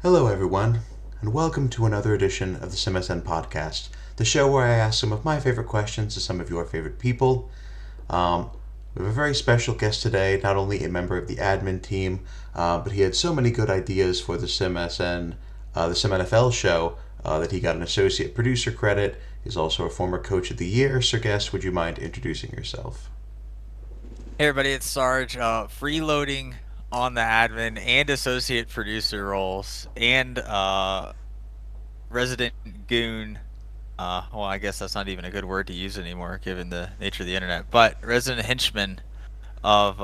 Hello, everyone, and welcome to another edition of the SimSN podcast, the show where I ask some of my favorite questions to some of your favorite people. We have a very special guest today, not only a member of the admin team, but he had so many good ideas for the SimSN, the SimNFL show, that he got an associate producer credit. He's also a former coach of the year. Sir Guest, would you mind introducing yourself? Hey everybody, it's Sarge. Freeloading on the admin and associate producer roles, and resident goon. Well, I guess that's not even a good word to use anymore, given the nature of the internet. But resident henchman of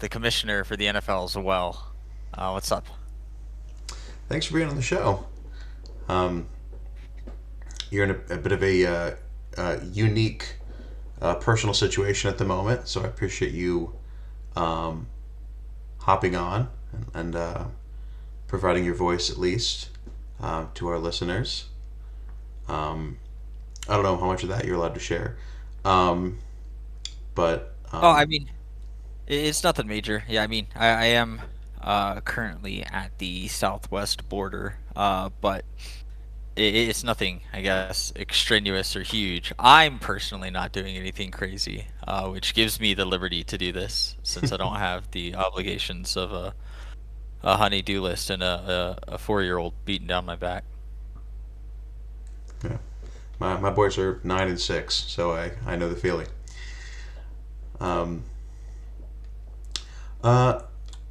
the commissioner for the NFL as well. What's up? Thanks for being on the show. Um, you're in a bit of a unique personal situation at the moment, so I appreciate you um, hopping on and providing your voice at least to our listeners. Um, I don't know how much of that you're allowed to share, um, but Oh, I mean, it's nothing major. Yeah, I mean, I am currently at the southwest border, but it's nothing, I guess, extraneous or huge. I'm personally not doing anything crazy, which gives me the liberty to do this since I don't have the obligations of a honey-do list and a 4-year-old beating down my back. yeah, my boys are 9 and 6, so I know the feeling. Um, uh,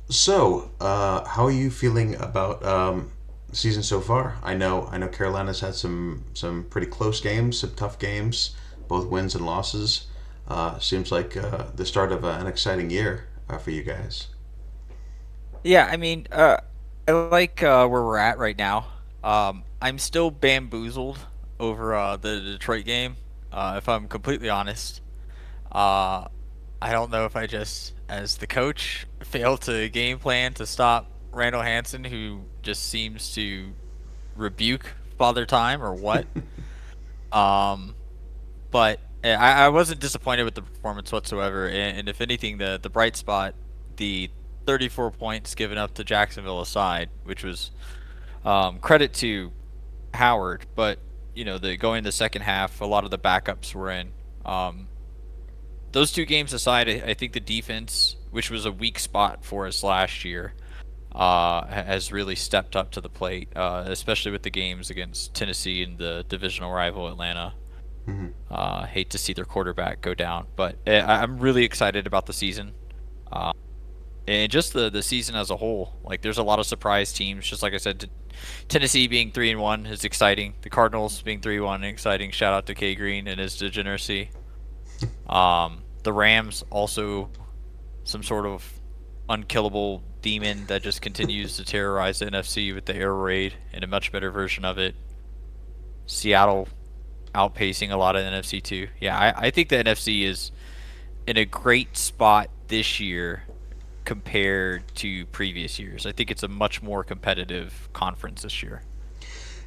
how are you feeling about the season so far? I know Carolina's had some pretty close games, some tough games, both wins and losses. Seems like the start of an exciting year for you guys. Yeah, I mean, I like where we're at right now. I'm still bamboozled over the Detroit game, if I'm completely honest. Uh, I don't know if I just, as the coach, failed to game plan to stop Randall Hansen, who just seems to rebuke Father Time, or what. Um, but I wasn't disappointed with the performance whatsoever. And if anything, the bright spot, the 34 points given up to Jacksonville aside, which was credit to Howard, but the going the second half, a lot of the backups were in. Um, those two games aside, I think the defense, which was a weak spot for us last year, has really stepped up to the plate, especially with the games against Tennessee and the divisional rival Atlanta. Mm-hmm. Hate to see their quarterback go down, but I'm really excited about the season. Uh, and just the season as a whole. Like, there's a lot of surprise teams. Just like I said, Tennessee being 3-1 is exciting. The Cardinals being 3-1 exciting. Shout out to K Green and his degeneracy. The Rams also some sort of unkillable demon that just continues to terrorize the NFC with the air raid and a much better version of it. Seattle outpacing a lot of the NFC too. Yeah, I think the NFC is in a great spot this year compared to previous years. I think it's a much more competitive conference this year.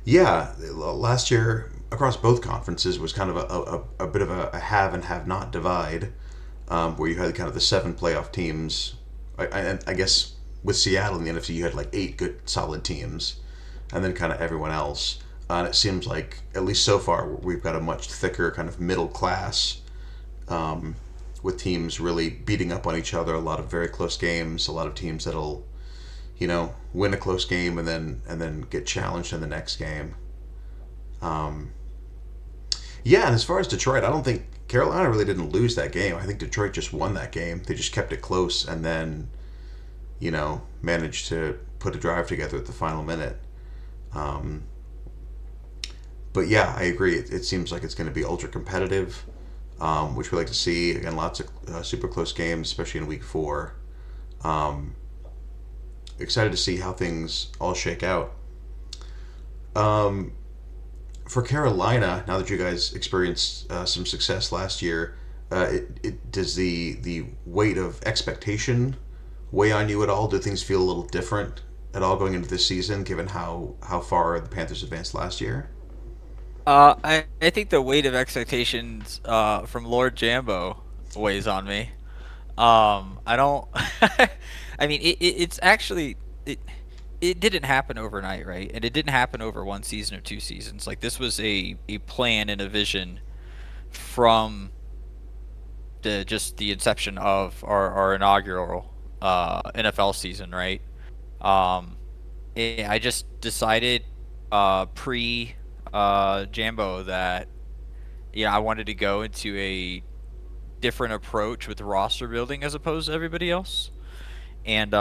Yeah, last year across both conferences was kind of a bit of a have and have not divide, where you had kind of the seven playoff teams. I guess with Seattle in the NFC, you had like eight good solid teams, and then kind of everyone else. And it seems like, at least so far, we've got a much thicker kind of middle class, um, with teams really beating up on each other. A lot of very close games. A lot of teams that'll win a close game and then get challenged in the next game. Um, yeah, and as far as Detroit, I don't think Carolina really didn't lose that game. I think Detroit just won that game. They just kept it close and then managed to put a drive together at the final minute. Um, but yeah, I agree. It seems like it's going to be ultra competitive, which we like to see. Again, lots of super close games, especially in week four. Um, Excited to see how things all shake out. Um, for Carolina, now that you guys experienced some success last year, does the weight of expectation weigh on you at all? Do things feel a little different at all going into this season, given how far the Panthers advanced last year? I think the weight of expectations from Lord Jambo weighs on me. I don't. I mean, it's actually it. it didn't happen overnight, right? And it didn't happen over one season or two seasons. Like this was a plan and a vision from the inception of our inaugural NFL season, right? Um, I just decided pre Jambo that I wanted to go into a different approach with roster building as opposed to everybody else, and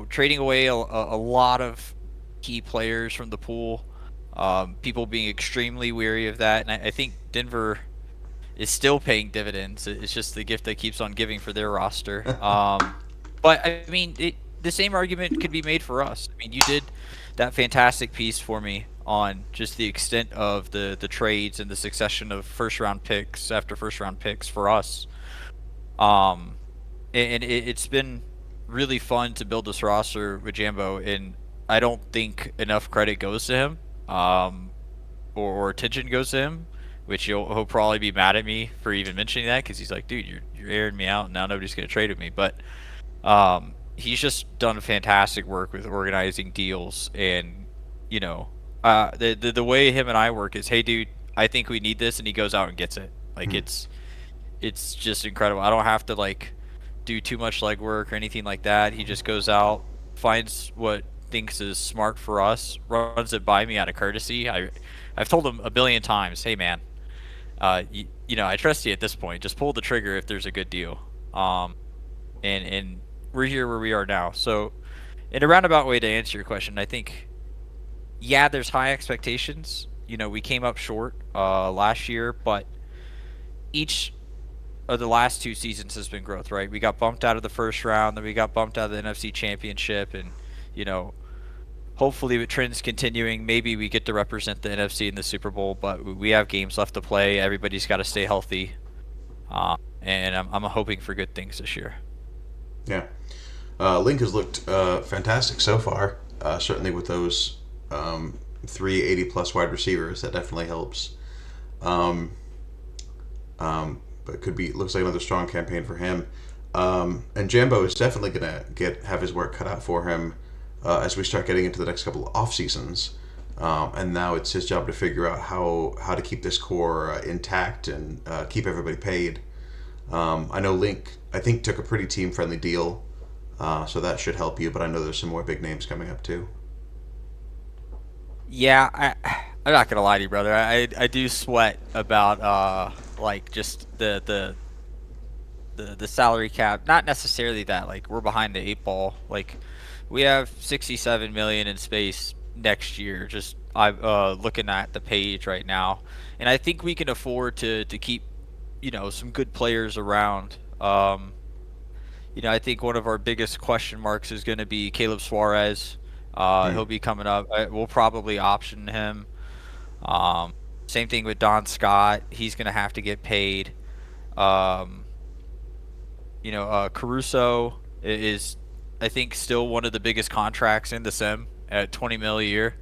trading away a lot of key players from the pool. People being extremely weary of that, and I think Denver is still paying dividends. It's just the gift that keeps on giving for their roster. But I mean, the same argument could be made for us. I mean, you did that fantastic piece for me on just the extent of the trades and the succession of first round picks after first round picks for us. Um, and it's been really fun to build this roster with Jambo, and I don't think enough credit goes to him. Or attention goes to him, which he'll probably be mad at me for even mentioning that because he's like, dude, you're airing me out, and now nobody's gonna trade with me. But he's just done fantastic work with organizing deals, and you know, the way him and I work is, hey, dude, I think we need this, and he goes out and gets it. Like Hmm. it's just incredible. I don't have to like do too much legwork or anything like that. He just goes out, finds what thinks is smart for us, runs it by me out of courtesy. I've told him a billion times, hey man, I trust you at this point. Just pull the trigger if there's a good deal. And we're here where we are now. So in a roundabout way to answer your question, I think there's high expectations. We came up short last year, but each of the last two seasons has been growth, right? We got bumped out of the first round, then we got bumped out of the NFC Championship, and you know, hopefully with trends continuing, maybe we get to represent the NFC in the Super Bowl. But we have games left to play. Everybody's got to stay healthy, and I'm hoping for good things this year. Yeah. Link has looked fantastic so far. Certainly with those 380 plus wide receivers, that definitely helps. Um, but could be looks like another strong campaign for him. And Jambo is definitely gonna get have his work cut out for him as we start getting into the next couple of off seasons. And now it's his job to figure out how to keep this core intact and keep everybody paid. I know Link, I think, took a pretty team friendly deal, so that should help you. But I know there's some more big names coming up too. Yeah, I'm not gonna lie to you, brother. I do sweat about like just the salary cap. Not necessarily that like we're behind the eight ball. Like we have 67 million in space next year. Just I looking at the page right now, and I think we can afford to keep some good players around. I think one of our biggest question marks is going to be Caleb Suarez. Hmm. He'll be coming up. We'll probably option him. Um, Same thing with Don Scott. He's going to have to get paid. Um, Caruso is, I think, still one of the biggest contracts in the sim at 20 mil a year.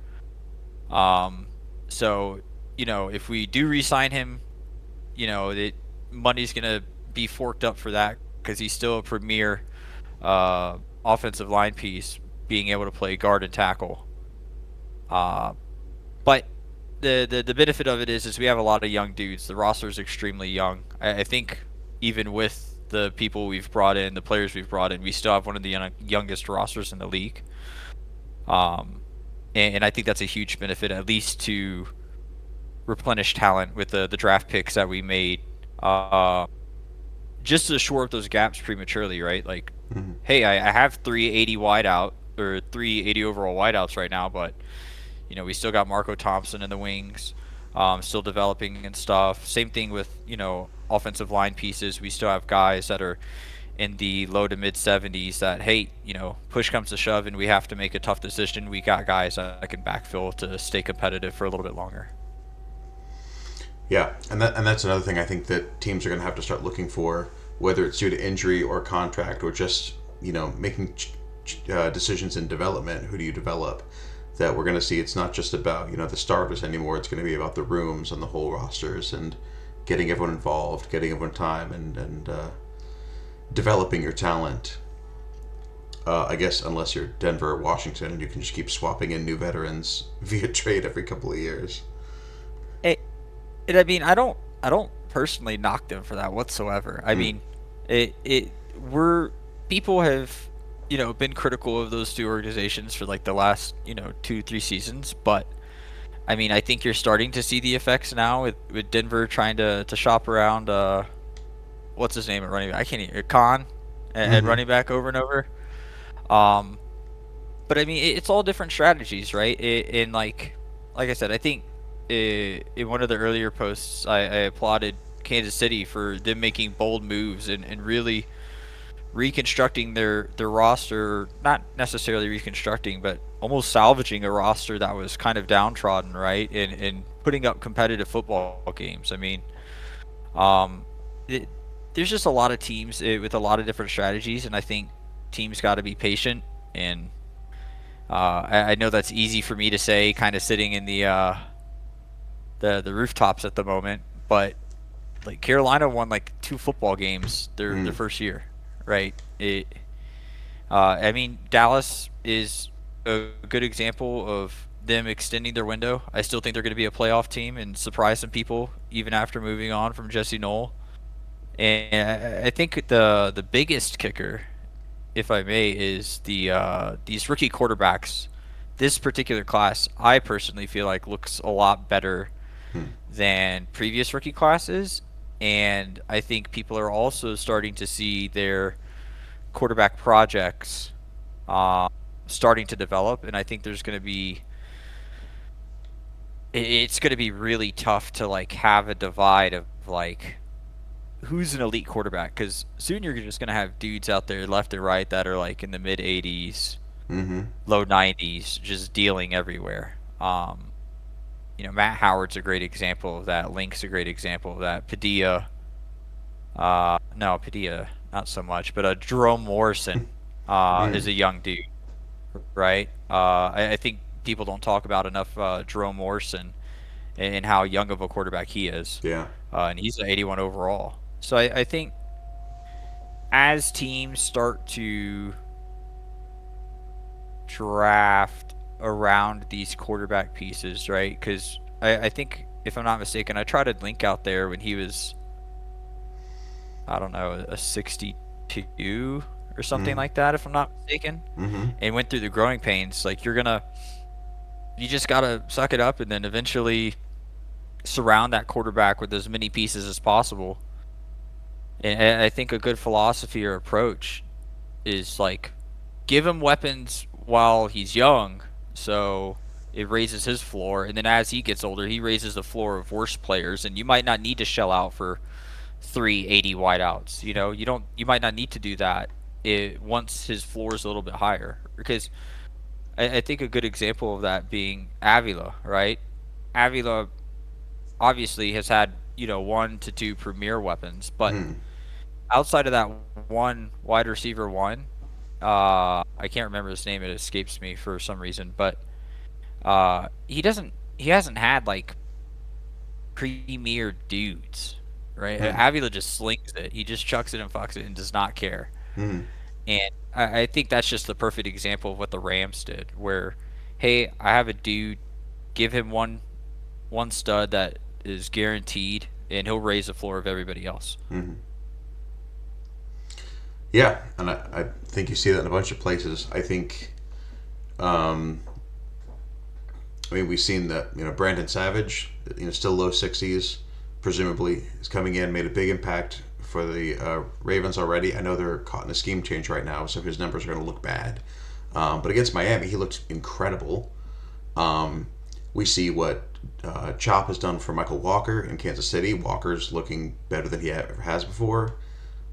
Um, so, if we do re-sign him, the money's gonna be forked up for that because he's still a premier offensive line piece, being able to play guard and tackle. Uh, but the benefit of it is we have a lot of young dudes. The roster is extremely young. I think even with the people we've brought in, the players we've brought in, we still have one of the youngest rosters in the league. Um, and I think that's a huge benefit, at least to replenish talent with the draft picks that we made. Just to shore up those gaps prematurely, right? Like, Hmm. hey, I have 380 wideout or 380 overall wideouts right now, but we still got Marco Thompson in the wings, still developing and stuff. Same thing with offensive line pieces. We still have guys that are in the low to mid 70s that, hey, push comes to shove and we have to make a tough decision. We got guys that can backfill to stay competitive for a little bit longer. Yeah, and that's another thing I think that teams are going to have to start looking for, whether it's due to injury or contract or just making decisions in development. Who do you develop? That we're going to see it's not just about the starters anymore. It's going to be about the rooms and the whole rosters and getting everyone involved, getting everyone time, and developing your talent. I guess unless you're Denver or Washington, and you can just keep swapping in new veterans via trade every couple of years. It, and I mean, I don't personally knock them for that whatsoever. I Mm. mean, we're people have been critical of those two organizations for like the last 2 3 seasons, but I mean, I think you're starting to see the effects now with Denver trying to shop around. What's his name at running back? I can't even Khan at Mm-hmm. running back over and over. Um, but I mean, it's all different strategies, right? In like I said, I think in one of the earlier posts, I applauded Kansas City for them making bold moves and really reconstructing their roster, not necessarily reconstructing, but almost salvaging a roster that was kind of downtrodden, right? And putting up competitive football games. I mean, um, it, there's just a lot of teams with a lot of different strategies, and I think teams got to be patient. And I know that's easy for me to say, kind of sitting in the rooftops at the moment, but like Carolina won like two football games their Mm. first year, right? I mean, Dallas is a good example of them extending their window. I still think they're going to be a playoff team and surprise some people even after moving on from Jesse Knoll. And I think the biggest kicker, if I may, is these rookie quarterbacks. This particular class, I personally feel like looks a lot better Mm. than previous rookie classes, and I think people are also starting to see their quarterback projects uh, starting to develop, and I think there's going to be it's going to be really tough to like have a divide of like who's an elite quarterback because soon you're just going to have dudes out there left and right that are like in the mid 80s, Mm-hmm. low 90s, just dealing everywhere. Matt Howard's a great example of that. Link's a great example of that. Padilla, no, Padilla, not so much, but Jerome Morrison is Mm. a young dude, right? I think people don't talk about enough Jerome Morrison and how young of a quarterback he is, Yeah. and he's an 81 overall. So I think as teams start to draft around these quarterback pieces, right? Because I think, if I'm not mistaken, I tried a link out there when he was, I don't know, a 62 or something Mm. like that, if I'm not mistaken, Mm-hmm. and went through the growing pains. Like, you just got to suck it up and then eventually surround that quarterback with as many pieces as possible. And I think a good philosophy or approach is like give him weapons while he's young, so it raises his floor, and then as he gets older, he raises the floor of worse players, and you might not need to shell out for 380 wideouts. You might not need to do that once his floor is a little bit higher, because I think a good example of that being Avila, right? Avila obviously has had 1 to 2 premier weapons, but Mm. outside of that one wide receiver one, I can't remember his name. It escapes me for some reason, but he hasn't had like premier dudes, right? Mm. Avila just slings it. He just chucks it and fucks it and does not care. Mm. And I think that's just the perfect example of what the Rams did, where, hey, I have a dude, give him one stud that is guaranteed, and he'll raise the floor of everybody else. Mm. Yeah, and I think you see that in a bunch of places. I think, um, I mean, we've seen that Brandon Savage, still low 60s, presumably is coming in, made a big impact for the Ravens already. I know they're caught in a scheme change right now, so his numbers are going to look bad. But against Miami, he looked incredible. Um, we see what Chop has done for Michael Walker in Kansas City. Walker's looking better than he ever has before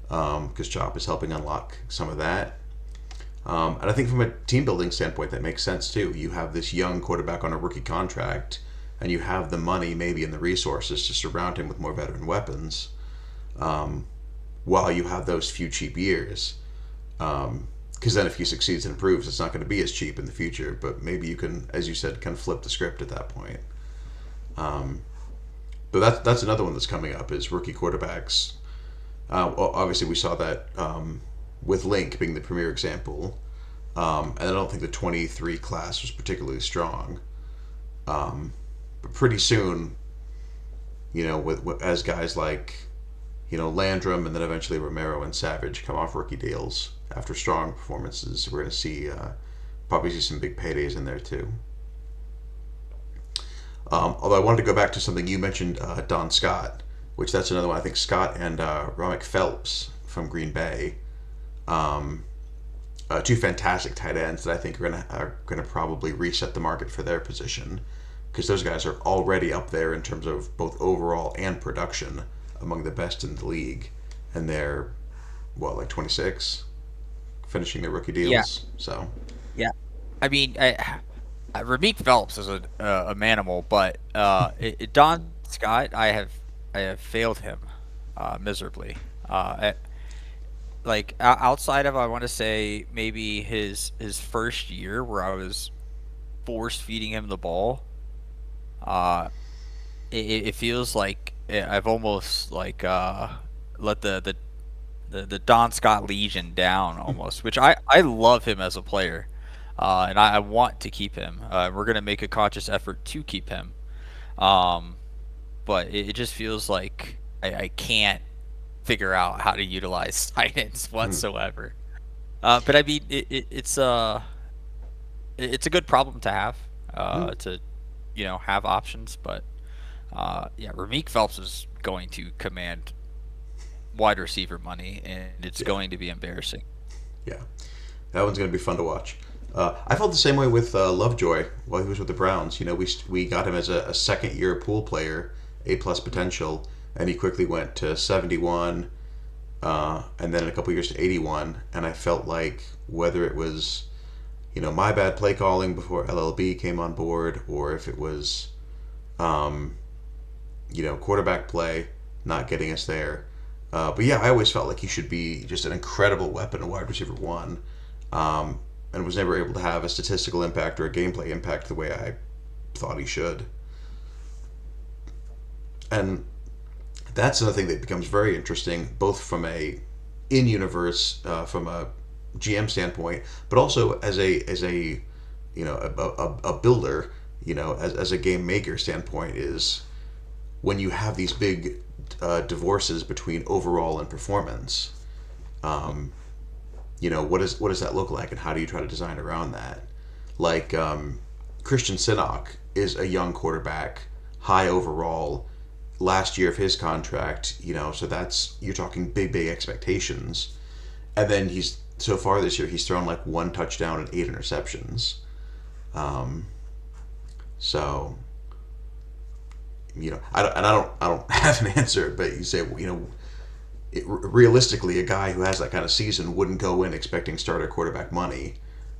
because Chop is helping unlock some of that. And I think from a team building standpoint, that makes sense too. You have this young quarterback on a rookie contract, and you have the money, maybe, and the resources to surround him with more veteran weapons, um, while you have those few cheap years. Because then, if he succeeds and improves, it's not going to be as cheap in the future. But maybe you can, as you said, kind of flip the script at that point. Um, but that's another one that's coming up is rookie quarterbacks. Well, obviously, we saw that with Link being the premier example. And I don't think the 23 class was particularly strong. But pretty soon, as guys like Landrum and then eventually Romero and Savage come off rookie deals after strong performances, we're going to see probably see some big paydays in there too. Although I wanted to go back to something you mentioned, Don Scott, which that's another one. I think Scott and Romick Phelps from Green Bay, um, two fantastic tight ends that I think are gonna probably reset the market for their position because those guys are already up there in terms of both overall and production among the best in the league, and they're what, like 26, finishing their rookie Yeah, deals. So yeah. I mean, Ramik Phelps is a manimal, but Don Scott, I have failed him miserably. Like outside of I want to say maybe his first year where I was force feeding him the ball. Uh, it feels like I've almost like let the Don Scott Legion down almost, which I love him as a player, and I want to keep him. We're gonna make a conscious effort to keep him, um, but it just feels like I can't figure out how to utilize tight ends mm, whatsoever. But I mean, it's a good problem to have, mm, to have options, but yeah, Ramik Phelps is going to command wide receiver money, and it's yeah, going to be embarrassing. yeah, that one's gonna be fun to watch. I felt the same way with Lovejoy while he was with the Browns. We got him as a second year pool player, A plus potential, and he quickly went to 71, and then in a couple years to 81. And I felt like whether it was my bad play calling before LLB came on board, or if it was um, quarterback play not getting us there. But yeah, I always felt like he should be just an incredible weapon, a wide receiver one, and was never able to have a statistical impact or a gameplay impact the way I thought he should. And that's another thing that becomes very interesting, both from a in universe, from a GM standpoint, but also as a a builder, as a game maker standpoint, is when you have these big divorces between overall and performance. Um, what does that look like, and how do you try to design around that? Like Christian Sinnock is a young quarterback, high overall, last year of his contract. So that's, you're talking big expectations, and then he's so far this year he's thrown like one touchdown and 8 interceptions. Um, so I don't have an answer, but you say, realistically, a guy who has that kind of season wouldn't go in expecting starter quarterback money,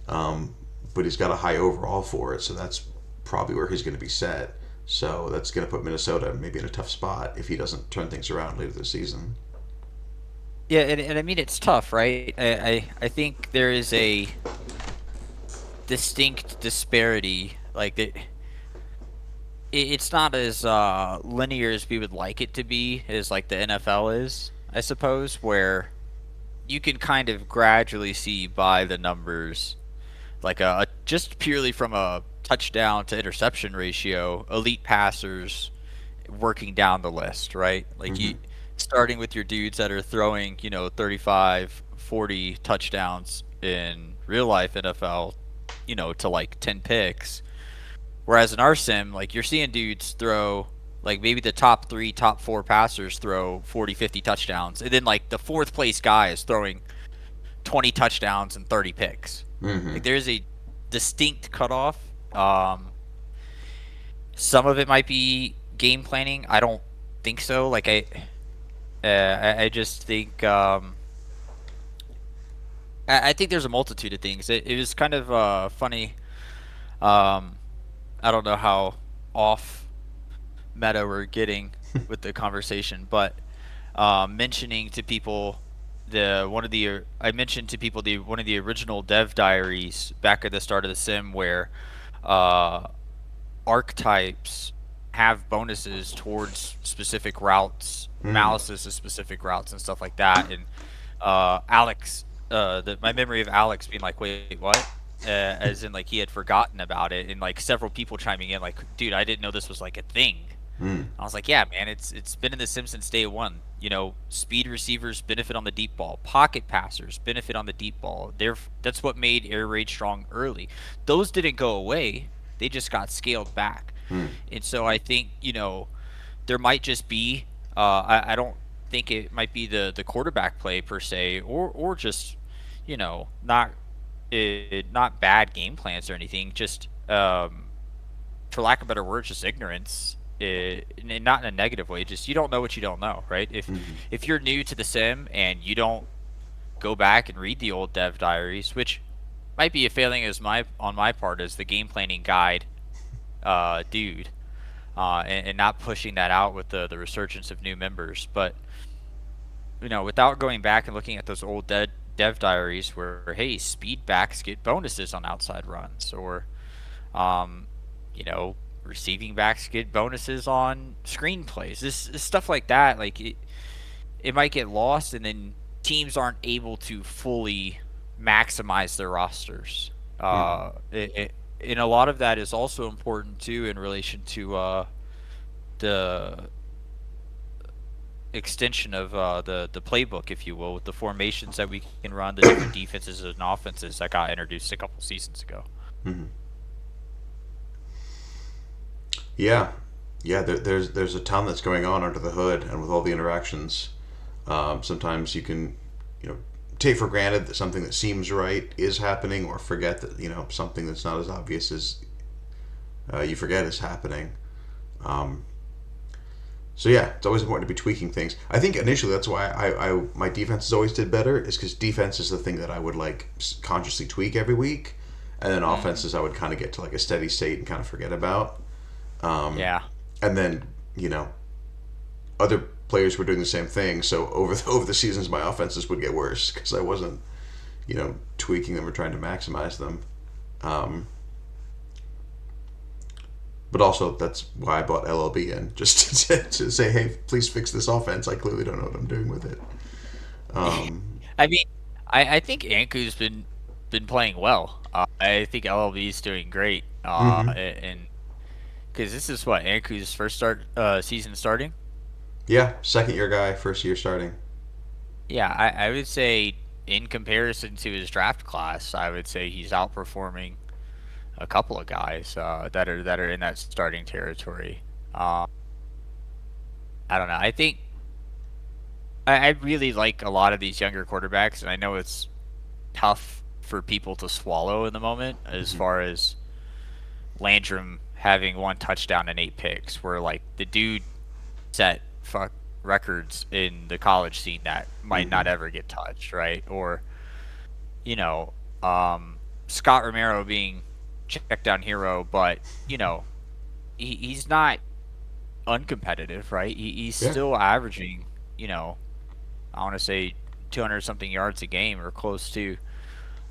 um, but he's got a high overall for it, so that's probably where he's going to be set. So that's going to put Minnesota maybe in a tough spot if he doesn't turn things around later this season. Yeah, and I mean it's tough, right? I think there is a distinct disparity. Like it's not as linear as we would like it to be, as like the NFL is, I suppose, where you can kind of gradually see by the numbers, like just purely from a touchdown to interception ratio, elite passers working down the list, right? Like Mm-hmm. you starting with your dudes that are throwing, 35, 40 touchdowns in real life NFL, to like 10 picks. Whereas in our sim, like you're seeing dudes throw like maybe the top 3, top 4 passers throw 40, 50 touchdowns. And then like the fourth place guy is throwing 20 touchdowns and 30 picks. Mm-hmm. Like there's a distinct cutoff. Some of it might be game planning. I don't think so. Like I just think I think there's a multitude of things. It was kind of funny. Um, I don't know how off meta we're getting with the conversation, but mentioning to people I mentioned to people the one of the original dev diaries back at the start of the sim where uh, archetypes have bonuses towards specific routes, Mm-hmm. malices to specific routes, and stuff like that. And Alex my memory of Alex being like, "Wait, what?" As in like he had forgotten about it, and like several people chiming in, like, "Dude, I didn't know this was like a thing." Mm, I was like, "Yeah, man, it's been in the Simpsons day one. You know, speed receivers benefit on the deep ball, pocket passers benefit on the deep ball. That's what made air raid strong early. Those didn't go away; they just got scaled back. mm, And so I think there might just be I don't think it might be the quarterback play per se, or just not bad game plans or anything, just for lack of better words, just ignorance. And not in a negative way, just you don't know what you don't know, right? if mm, if you're new to the sim and you don't go back and read the old dev diaries, which might be a failing as my on my part as the game planning guide dude, and not pushing that out with the resurgence of new members. But without going back and looking at those old dev diaries where hey, speed backs get bonuses on outside runs, or um, you know, receiving backs get bonuses on screenplays. This stuff like that, like it might get lost, and then teams aren't able to fully maximize their rosters. mm, And a lot of that is also important too in relation to the extension of the playbook, if you will, with the formations that we can run, the different defenses and offenses that got introduced a couple seasons ago. mm. Yeah, yeah. There's a ton that's going on under the hood, and with all the interactions, sometimes you can, you know, take for granted that something that seems right is happening, or forget that something that's not as obvious as you forget is happening. Um, so yeah, it's always important to be tweaking things. I think initially that's why my defenses always did better, is because defense is the thing that I would like consciously tweak every week, and then Hmm. offenses I would kind of get to like a steady state and kind of forget about. Um, Yeah. and then other players were doing the same thing. So over the seasons, my offenses would get worse because I wasn't tweaking them or trying to maximize them. Um, but also that's why I bought LLB in, just to say, hey, please fix this offense. I clearly don't know what I'm doing with it. Um, I mean, I think Anku's been playing well. I think LLB is doing great. mm-hmm. And because this is what Anku's first season starting. Yeah, second year guy, first year starting. Yeah, I would say in comparison to his draft class, I would say he's outperforming a couple of guys that are in that starting territory. Um, I don't know. I think I really like a lot of these younger quarterbacks, and I know it's tough for people to swallow in the moment as Mm-hmm. far as Landrum having one touchdown and 8 picks, where like the dude set fuck records in the college scene that might Mm-hmm. not ever get touched, right? Or you know, um, Scott Romero being check down hero, but you know he's not uncompetitive, right? He's Yeah. still averaging, you know, I want to say 200 something yards a game or close to.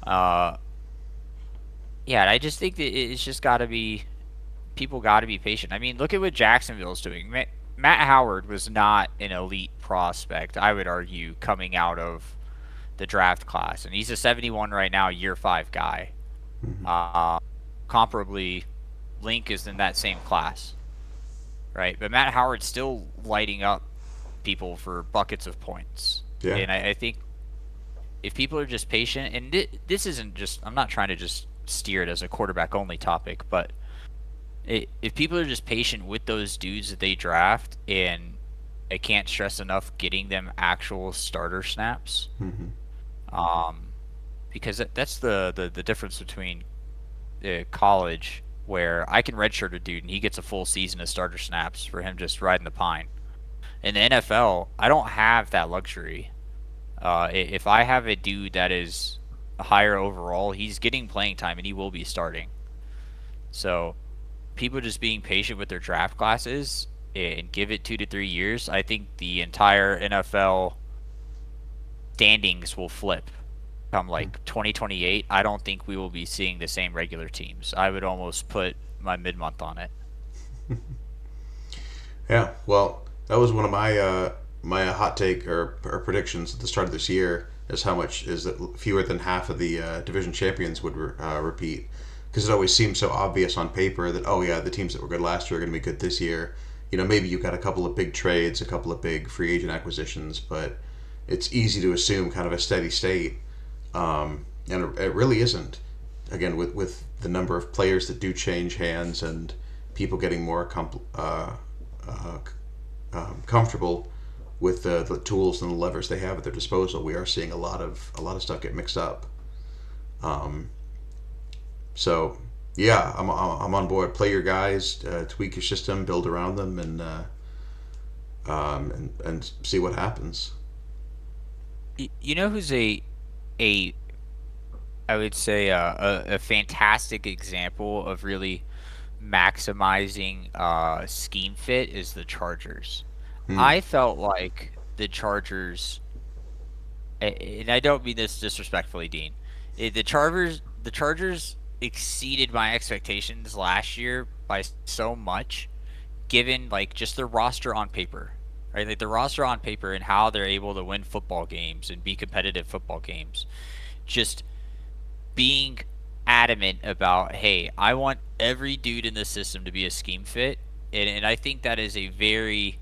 Uh, yeah, I just think that it's just got to be people got to be patient. I mean, look at what Jacksonville's doing. Matt Howard was not an elite prospect, I would argue, coming out of the draft class, and he's a 71 right now, year five guy. Mm-hmm. Uh, Comparably, Link is in that same class, right? But Matt Howard's still lighting up people for buckets of points, Yeah. and I think if people are just patient, and this isn't just, I'm not trying to just steer it as a quarterback only topic, but if people are just patient with those dudes that they draft, and I can't stress enough getting them actual starter snaps, Mm-hmm. um, because that's the difference between college, where I can redshirt a dude and he gets a full season of starter snaps for him just riding the pine. In the NFL, I don't have that luxury. If I have a dude that is higher overall, he's getting playing time and he will be starting. So people just being patient with their draft classes and give it 2 to 3 years, I think the entire NFL standings will flip come like 2028. I don't think we will be seeing the same regular teams. I would almost put my mid month on it. Yeah. Well, that was one of my hot take or predictions at the start of this year. is how much is that fewer than half of the division champions would repeat, because it always seems so obvious on paper that, oh yeah, the teams that were good last year are going to be good this year. Maybe you got a couple of big trades, a couple of big free agent acquisitions, but it's easy to assume kind of a steady state, and it really isn't. Again, with the number of players that do change hands and people getting more uh, comfortable with the tools and the levers they have at their disposal, we are seeing a lot of stuff get mixed up. Um, so yeah, I'm on board. Play your guys, tweak your system, build around them, and see what happens. You know who's a I would say a fantastic example of really maximizing scheme fit is the Chargers. Hmm. I felt like the Chargers, and I don't mean this disrespectfully, Dean. The Chargers exceeded my expectations last year by so much, given like just the roster on paper, right? Like the roster on paper and how they're able to win football games and be competitive football games. Just being adamant about, hey, I want every dude in the system to be a scheme fit. And I think that is a very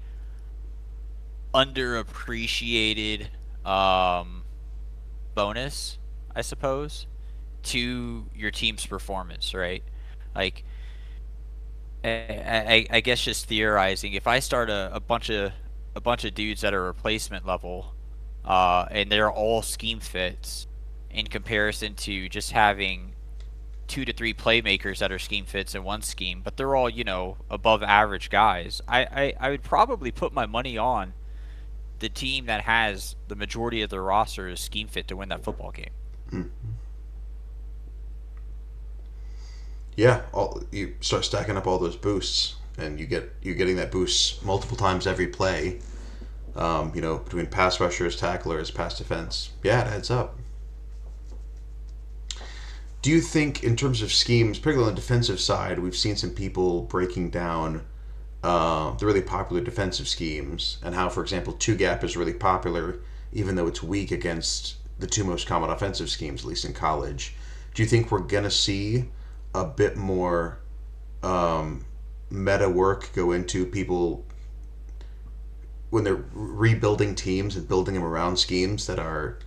underappreciated um, bonus, I suppose, to your team's performance, right? Like, I guess just theorizing, if I start a bunch of dudes that are replacement level, and they're all scheme fits, in comparison to just having 2 to 3 playmakers that are scheme fits in one scheme, but they're all, above average guys. I would probably put my money on the team that has the majority of their roster is scheme fit to win that football game. Hmm. Yeah, you start stacking up all those boosts, and you're getting that boost multiple times every play. Between pass rushers, tacklers, pass defense. Yeah, it adds up. Do you think, in terms of schemes, particularly on the defensive side, we've seen some people breaking down the really popular defensive schemes, and how, for example, two gap is really popular, even though it's weak against the two most common offensive schemes, at least in college. Do you think we're going to see a bit more um, meta work go into people when they're rebuilding teams and building them around schemes that are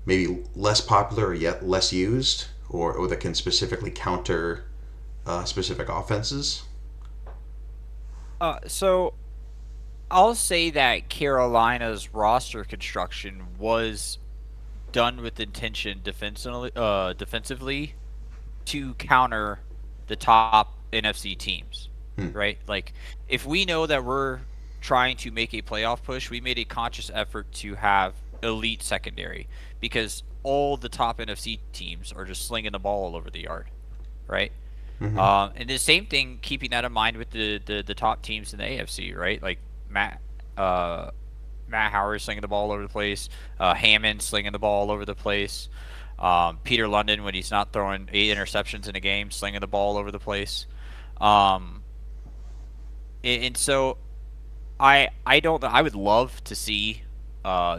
maybe less popular or yet less used, or that can specifically counter specific offenses? So I'll say that Carolina's roster construction was done with intention defensively to counter the top NFC teams, Hmm. right? Like if we know that we're trying to make a playoff push, we made a conscious effort to have elite secondary because all the top NFC teams are just slinging the ball all over the yard, right? Mm-hmm. And the same thing, keeping that in mind with the top teams in the AFC, right? Like Matt uh, Matt Howard slinging the ball all over the place, Hammond slinging the ball all over the place, Peter London when he's not throwing 8 interceptions in a game, slinging the ball all over the place. Um, and so I don't I would love to see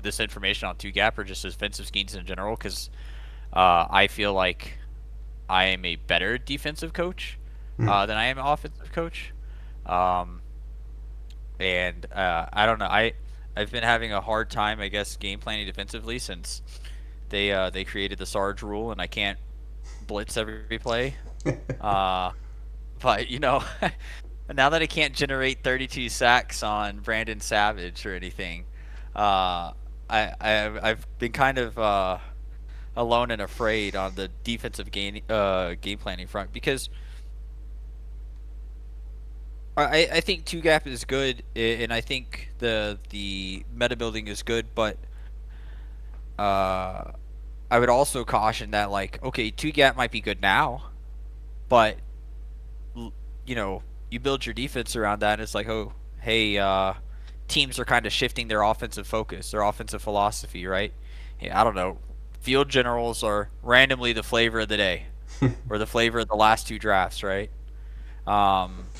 this information on two gap or just defensive schemes in general because I feel like I am a better defensive coach Hmm. than I am an offensive coach. Um, and I don't know. I've been having a hard time, I guess, game planning defensively since they created the Sarge rule, and I can't blitz every play. Uh, but now that I can't generate 32 sacks on Brandon Savage or anything, I've been kind of alone and afraid on the defensive game planning front because I think two gap is good, and I think the meta building is good, but uh, I would also caution that like okay, two gap might be good now, but l- you know you build your defense around that, and it's like oh hey, teams are kind of shifting their offensive focus, their offensive philosophy, right? Yeah, I don't know. Field generals are randomly the flavor of the day, or the flavor of the last two drafts, right? Um,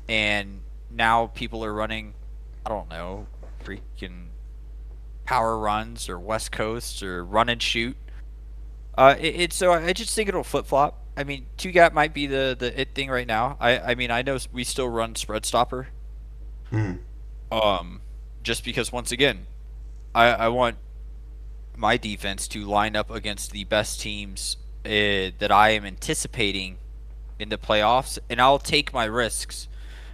and now people are running, I don't know, freaking power runs or West Coast or run and shoot. So I just think it'll flip flop. I mean, two gap might be the it thing right now. I mean I know we still run spread stopper. Mm. Um, just because once again, I want my defense to line up against the best teams that I am anticipating in the playoffs, and I'll take my risks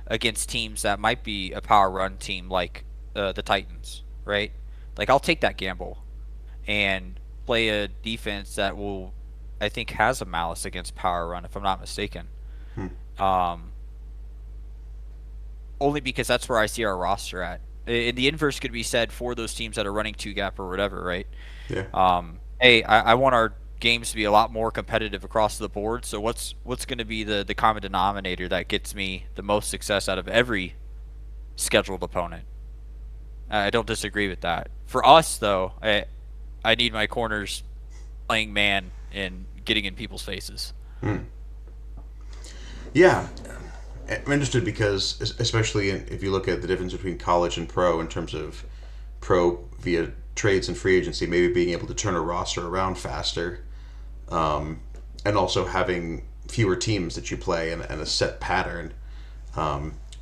against teams that might be a power run team like the Titans, right? Like I'll take that gamble and play a defense that will, I think, has a malice against power run, if I'm not mistaken. Mm. Um, Only because that's where I see our roster at. And the inverse could be said for those teams that are running two gap or whatever, right? Yeah. Hey, I want our games to be a lot more competitive across the board. So what's going to be the common denominator that gets me the most success out of every scheduled opponent? I don't disagree with that. For us though, I need my corners playing man and getting in people's faces. Mm. Yeah. I'm interested because, especially if you look at the difference between college and pro in terms of pro via trades and free agency, maybe being able to turn a roster around faster, and also having fewer teams that you play and a set pattern.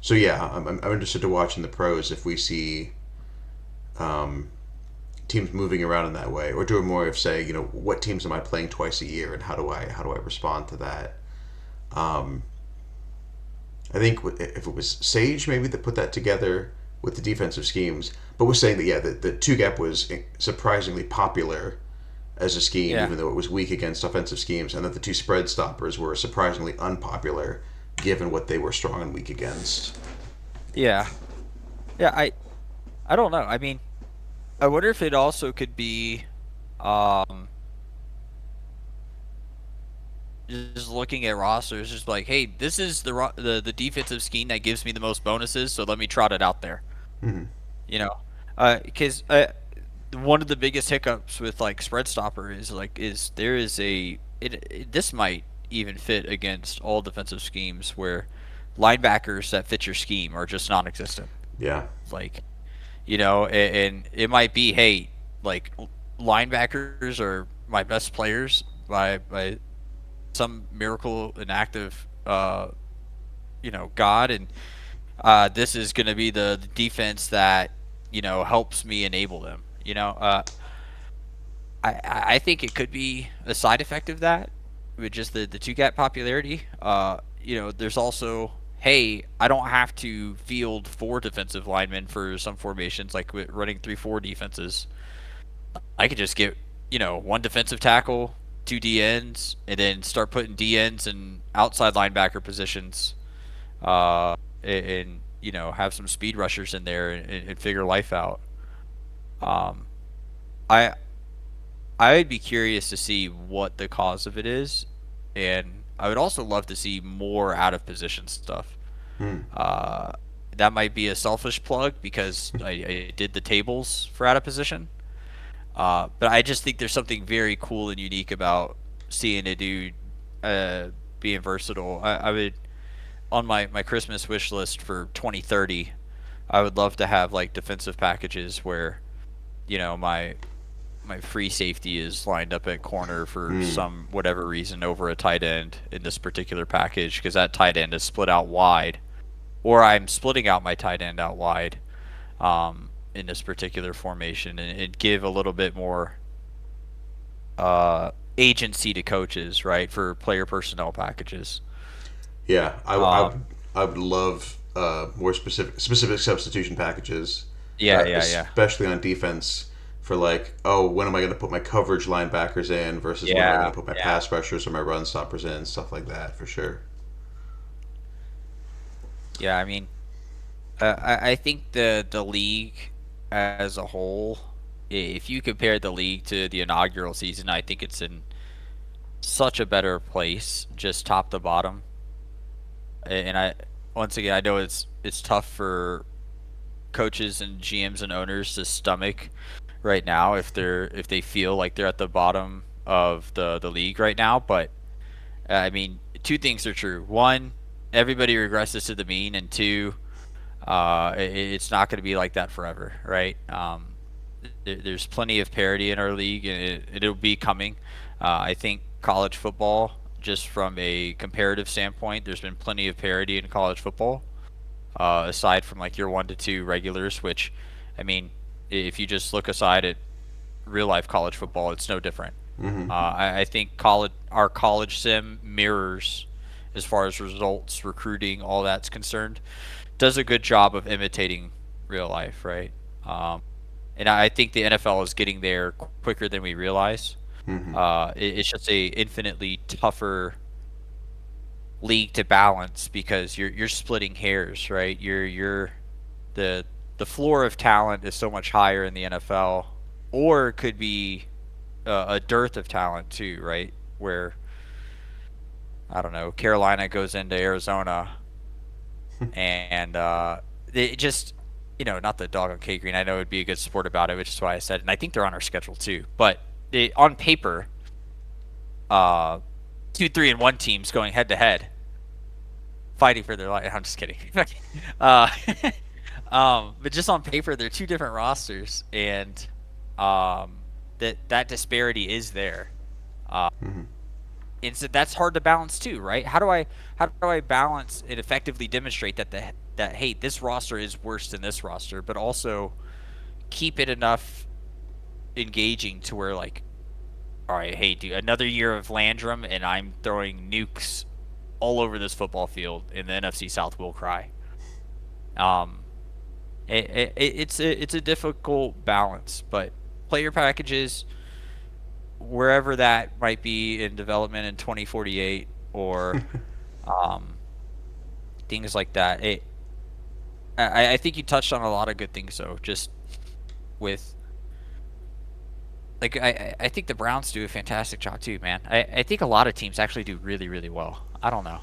So yeah, I'm interested to watch in the pros if we see um, teams moving around in that way, or doing more of say, what teams am I playing twice a year, and how do I respond to that? Um, I think if it was Sage maybe that put that together with the defensive schemes, but was saying that yeah, the two gap was surprisingly popular as a scheme, Yeah. even though it was weak against offensive schemes, and that the two spread stoppers were surprisingly unpopular given what they were strong and weak against. Yeah. Yeah, I don't know. I mean, I wonder if it also could be um just looking at rosters, just like, hey, this is the defensive scheme that gives me the most bonuses, so let me trot it out there. Mm-hmm. You know, because one of the biggest hiccups with like spread stopper is like is there is this might even fit against all defensive schemes where linebackers that fit your scheme are just non-existent. Yeah. Like and it might be, hey, like linebackers are my best players by some miracle inactive god, and this is going to be the defense that helps me enable them. I think it could be a side effect of that with just the two gap popularity. There's also, hey, I don't have to field four defensive linemen for some formations like with running 3-4 defenses. I could just get one defensive tackle, two D ends, and then start putting D ends in outside linebacker positions, and have some speed rushers in there and figure life out. Um, I I would be curious to see what the cause of it is, and I would also love to see more out of position stuff. Mm. Uh, that might be a selfish plug because I did the tables for out of position. But I just think there's something very cool and unique about seeing a dude uh, being versatile. I would, on my Christmas wish list for 2030, I would love to have like defensive packages where my free safety is lined up at corner for Mm. some whatever reason over a tight end in this particular package because that tight end is split out wide, or I'm splitting out my tight end out wide in this particular formation, and give a little bit more agency to coaches, right, for player personnel packages. Yeah, Um, I would love more specific substitution packages, yeah, yeah, yeah, especially on defense. For like, oh, when am I going to put my coverage linebackers in versus when am I going yeah, to put my yeah, pass rushers or my run stoppers in, stuff like that, for sure. yeah. I mean, I think the league as a whole, if you compare the league to the inaugural season, I think it's in such a better place, just top to bottom. And I once again I know it's tough for coaches and GMs and owners to stomach right now if they feel like they're at the bottom of the league right now. But I mean, two things are true. One, everybody regresses to the mean, and two, it's not going to be like that forever, right? There's plenty of parity in our league, and it'll be coming. I think college football, just from a comparative standpoint, there's been plenty of parity in college football. Aside from like your 1 to 2 regulars, which, I mean, if you just look aside at real life college football, it's no different. Mm-hmm. I think our college sim mirrors, as far as results, recruiting, all that's concerned, does a good job of imitating real life, right? Um, and I think the NFL is getting there quicker than we realize. Mm-hmm. It's just a infinitely tougher league to balance because you're splitting hairs, right? The the floor of talent is so much higher in the NFL, or it could be a dearth of talent too, right? Where I don't know, Carolina goes into Arizona and it just, not the dog on K Green. I know it'd be a good sport about it, which is why I said, and I think they're on our schedule too. But on paper, uh, 2, 3, and 1 teams going head to head, fighting for their life. I'm just kidding. uh, but just on paper, they're two different rosters, and um, that disparity is there. Uh, Mm-hmm. and so that's hard to balance too, right? How do I balance and effectively demonstrate that hey, this roster is worse than this roster, but also keep it enough engaging to where like, all right, hey, dude, another year of Landrum, and I'm throwing nukes all over this football field, and the NFC South will cry. Um, it's a difficult balance, but player packages, wherever that might be in development in 2048 or um, things like that. I think you touched on a lot of good things though. Just with like I think the Browns do a fantastic job too, man. I think a lot of teams actually do really really well. I don't know.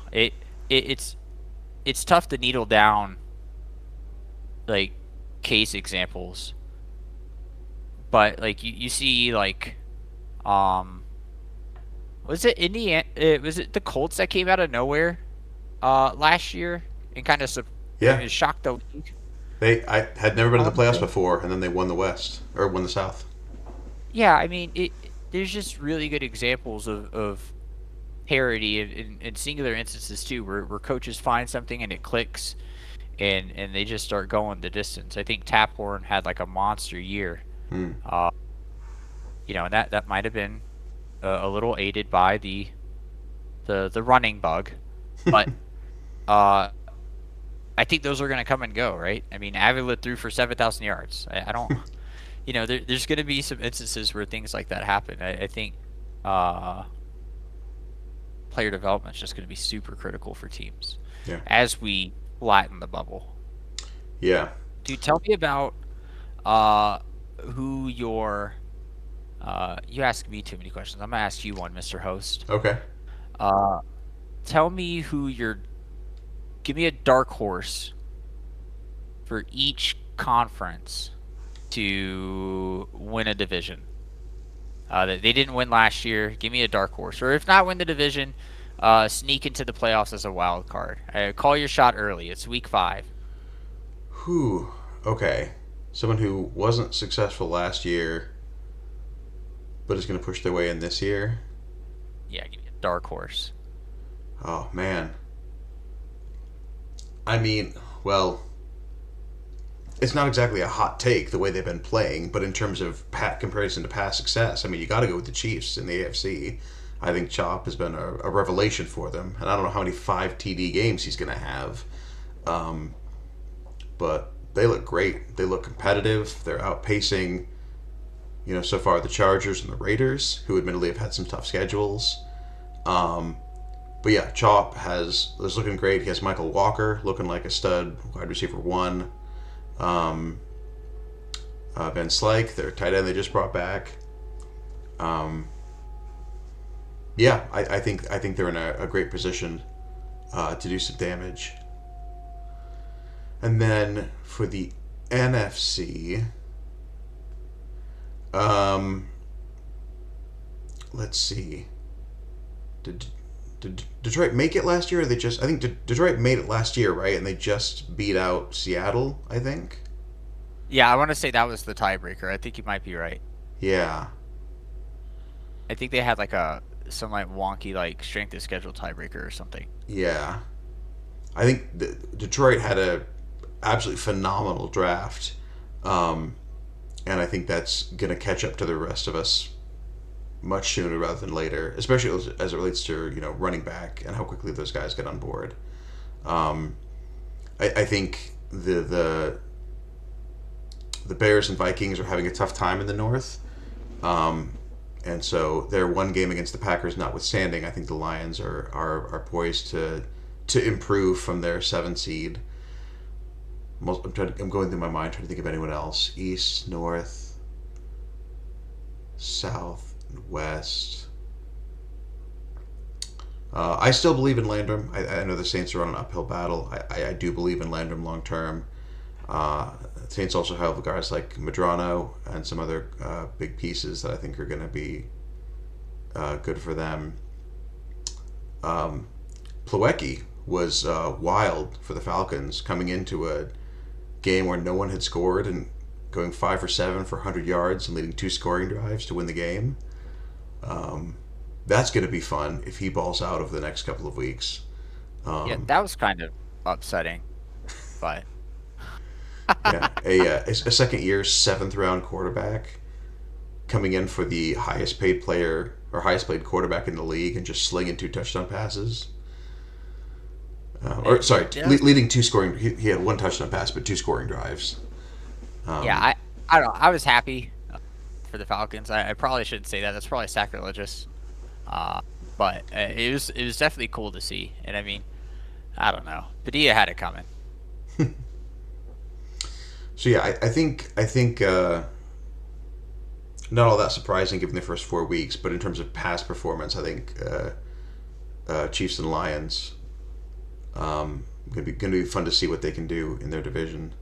It's tough to needle down like case examples, but like you see like um was it Indiana? Was it the Colts that came out of nowhere last year and kind of Yeah, shocked the league? I had never been I to the want to playoffs say. before, and then they won the West or won the South. Yeah, I mean, there's just really good examples of parity in singular instances too, where coaches find something and it clicks, and they just start going the distance. I think Taphorn had like a monster year, Mm. uh, and that might have been a little aided by the running bug, but uh, I think those are going to come and go, right? I mean, Avila threw for 7,000 yards. I don't, there's going to be some instances where things like that happen. I think uh, player development is just going to be super critical for teams Yeah, as we flatten the bubble. yeah. Dude, tell me about uh, who your. You ask me too many questions. I'm gonna ask you one, Mr. Host. Okay. Uh, Tell me who your. Give me a dark horse for each conference to win a division. They didn't win last year. Give me a dark horse, or if not win the division, sneak into the playoffs as a wild card. Call your shot early. It's week 5. Whew. Okay. Someone who wasn't successful last year, but is going to push their way in this year. Yeah, give me a dark horse. Oh man. I mean, well, it's not exactly a hot take the way they've been playing, but in terms of comparison to past success, I mean, you got to go with the Chiefs in the AFC. I think Chop has been a revelation for them, and I don't know how many 5 TD games he's going to have, um, but they look great. They look competitive. They're outpacing, so far the Chargers and the Raiders, who admittedly have had some tough schedules. Um, but yeah, Chop is looking great. He has Michael Walker looking like a stud wide receiver one. Um, Ben Slake, their tight end they just brought back. Um, yeah, I think they're in a great position to do some damage. And then for the NFC, um, let's see. Did did Detroit make it last year? Or they just Detroit made it last year, right? And they just beat out Seattle, I think. Yeah, I want to say that was the tiebreaker. I think you might be right. Yeah, I think they had like a some like wonky like strength of schedule tiebreaker or something. yeah. I think Detroit had a absolutely phenomenal draft, um, and I think that's going to catch up to the rest of us much sooner rather than later, especially as it relates to running back and how quickly those guys get on board. Um, I think the Bears and Vikings are having a tough time in the North, um, and so their one game against the Packers notwithstanding, I think the Lions are poised to improve from their 7 seed. I'm going through my mind trying to think of anyone else. East, North, South, West. I still believe in Landrum. I know the Saints are on an uphill battle. I do believe in Landrum long term. Saints also have guys like Madrano and some other big pieces that I think are going to be good for them. Um, Plawecki was wild for the Falcons coming into a game where no one had scored and going 5 for 7 for 100 yards and leading 2 scoring drives to win the game. Um, that's going to be fun if he balls out over the next couple of weeks. Yeah, Um, that was kind of upsetting, but yeah, a second year, seventh round quarterback coming in for the highest paid player or highest paid quarterback in the league and just slinging 2 touchdown passes. Or sorry, it does. leading 2 scoring. He had 1 touchdown pass, but 2 scoring drives. Yeah, Um, I don't know. I was happy for the Falcons. I probably shouldn't say that. That's probably sacrilegious. Uh, but it was definitely cool to see. And I mean, I don't know. Padilla had it coming. so yeah, I think not all that surprising given the first 4 weeks, but in terms of past performance, I think Chiefs and Lions going to be fun to see what they can do in their division.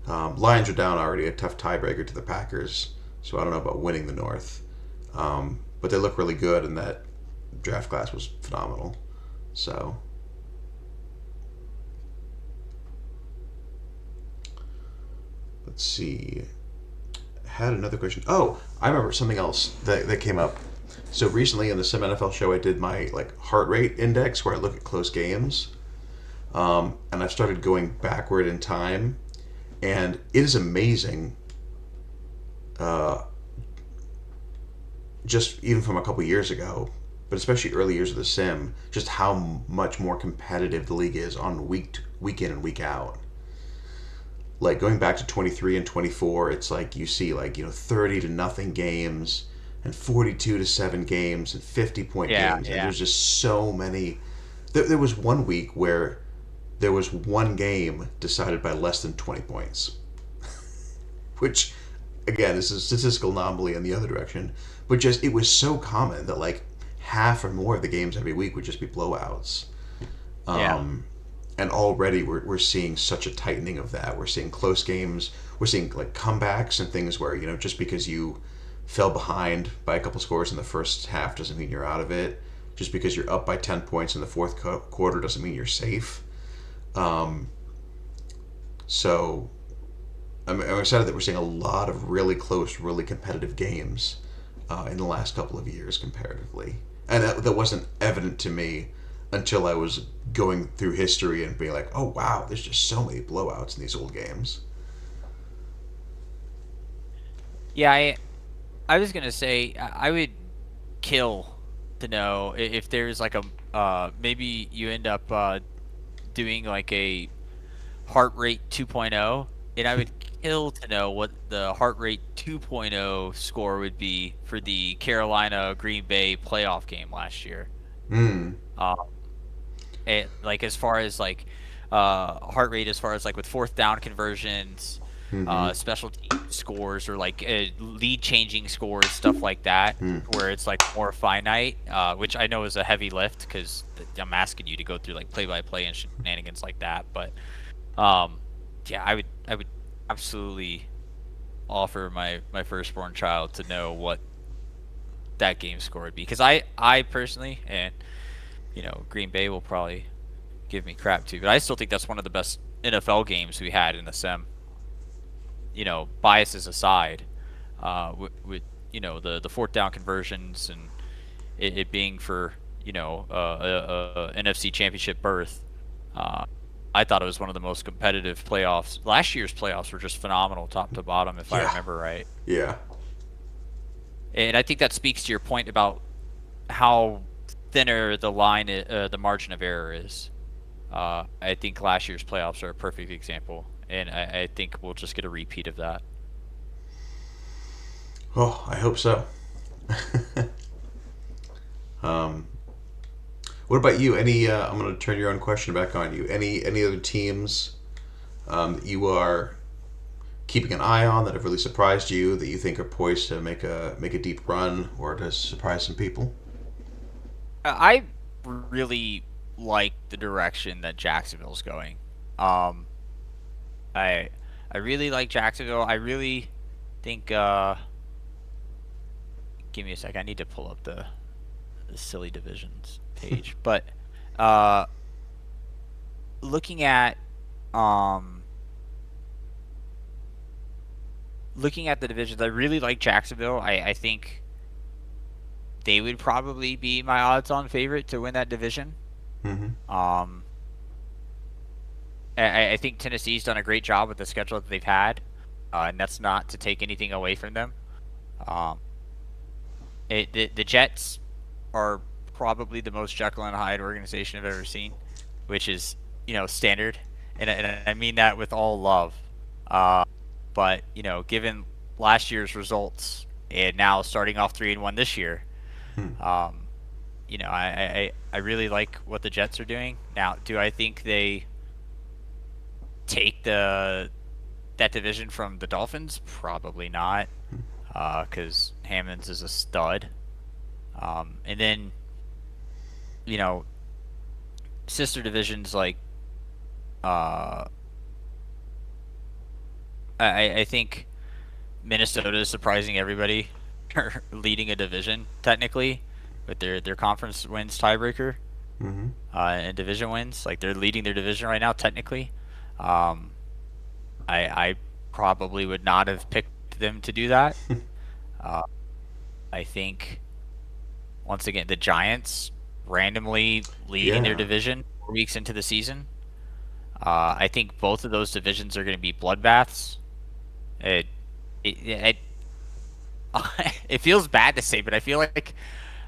Lions are down already, a tough tiebreaker to the Packers, so I don't know about winning the North, but they look really good, and that draft class was phenomenal. So let's see. Had another question. Oh, I remember something else that came up. So recently in the Sim NFL show, I did my like heart rate index where I look at close games, and I've started going backward in time, and it is amazing. Uh, just even from a couple years ago, but especially early years of the Sim, just how much more competitive the league is on week in and week out. Like going back to 23 and 24, it's like you see like 30 to nothing games and 42 to 7 games and 50 point Yeah, games, and yeah. there's just so many. There was one week where there was one game decided by less than 20 points, which again is a statistical anomaly in the other direction, but just it was so common that like half or more of the games every week would just be blowouts. Yeah. Um, and already we're seeing such a tightening of that. We're seeing close games. We're seeing like comebacks and things where just because you fell behind by a couple scores in the first half doesn't mean you're out of it. Just because you're up by 10 points in the fourth quarter doesn't mean you're safe. Um, so I'm excited that we're seeing a lot of really close, really competitive games in the last couple of years comparatively. And that wasn't evident to me until I was going through history and being like, oh wow, there's just so many blowouts in these old games. Yeah, I was gonna say I would kill to know if there's like a maybe you end up doing like a heart rate 2.0, and I would kill to know what the heart rate 2.0 score would be for the Carolina Green Bay playoff game last year. Hmm. Um, and like as far as like heart rate, as far as like with fourth down conversions, Mm-hmm. special team scores, or like lead changing scores, stuff like that, Hmm. where it's like more finite, which I know is a heavy lift because I'm asking you to go through like play by play and shenanigans like that, but um, yeah, I would absolutely offer my firstborn child to know what that game score would be, because I personally, and Green Bay will probably give me crap too, but I still think that's one of the best NFL games we had in the sim. biases aside, with the fourth down conversions and it being for NFC Championship berth. Uh, I thought it was one of the most competitive playoffs. Last year's playoffs were just phenomenal, top to bottom, if I Yeah. remember right. Yeah. And I think that speaks to your point about how thinner the margin of error is. I think last year's playoffs are a perfect example, and I think we'll just get a repeat of that. Oh, I hope so. um, what about you? Any? I'm going to turn your own question back on you. Any other teams that you are keeping an eye on that have really surprised you that you think are poised to make a deep run or to surprise some people? I really like the direction that Jacksonville's going. Um, I I really like Jacksonville. I really think. Give me a sec. I need to pull up the silly divisions page. But uh, looking at um looking at the divisions, I really like Jacksonville. I think they would probably be my odds-on favorite to win that division. Mm-hmm. Um, I think Tennessee's done a great job with the schedule that they've had, and that's not to take anything away from them. Um, the Jets are probably the most Jekyll and Hyde organization I've ever seen, which is standard, and I mean that with all love. Uh, but given last year's results and now starting off 3-1 this year, um, I really like what the Jets are doing. Now, do I think they take that division from the Dolphins? Probably not, because Hammonds is a stud. And then you know sister divisions like uh, I think Minnesota is surprising everybody, leading a division technically with their conference wins tiebreaker, Mm-hmm. and division wins. Like they're leading their division right now technically. Um, I probably would not have picked them to do that. Uh, I think once again the Giants randomly leading their Yeah. division 4 weeks into the season. I think both of those divisions are going to be bloodbaths. It, it it feels bad to say, but I feel like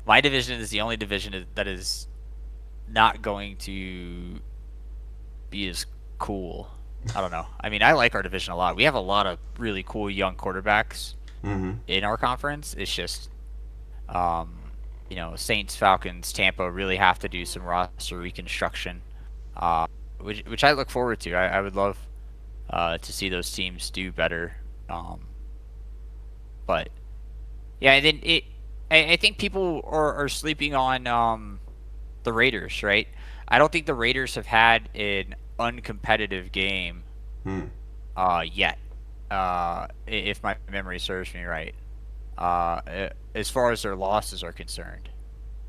my division is the only division that is not going to be as cool. I don't know. I mean, I like our division a lot. We have a lot of really cool young quarterbacks Mm-hmm. in our conference. It's just, Saints, Falcons, Tampa really have to do some roster reconstruction, uh, which I look forward to. I would love to see those teams do better. But yeah, and then I think people are sleeping on the Raiders, right? I don't think the Raiders have had an uncompetitive game Mm. yet, if my memory serves me right. As far as their losses are concerned,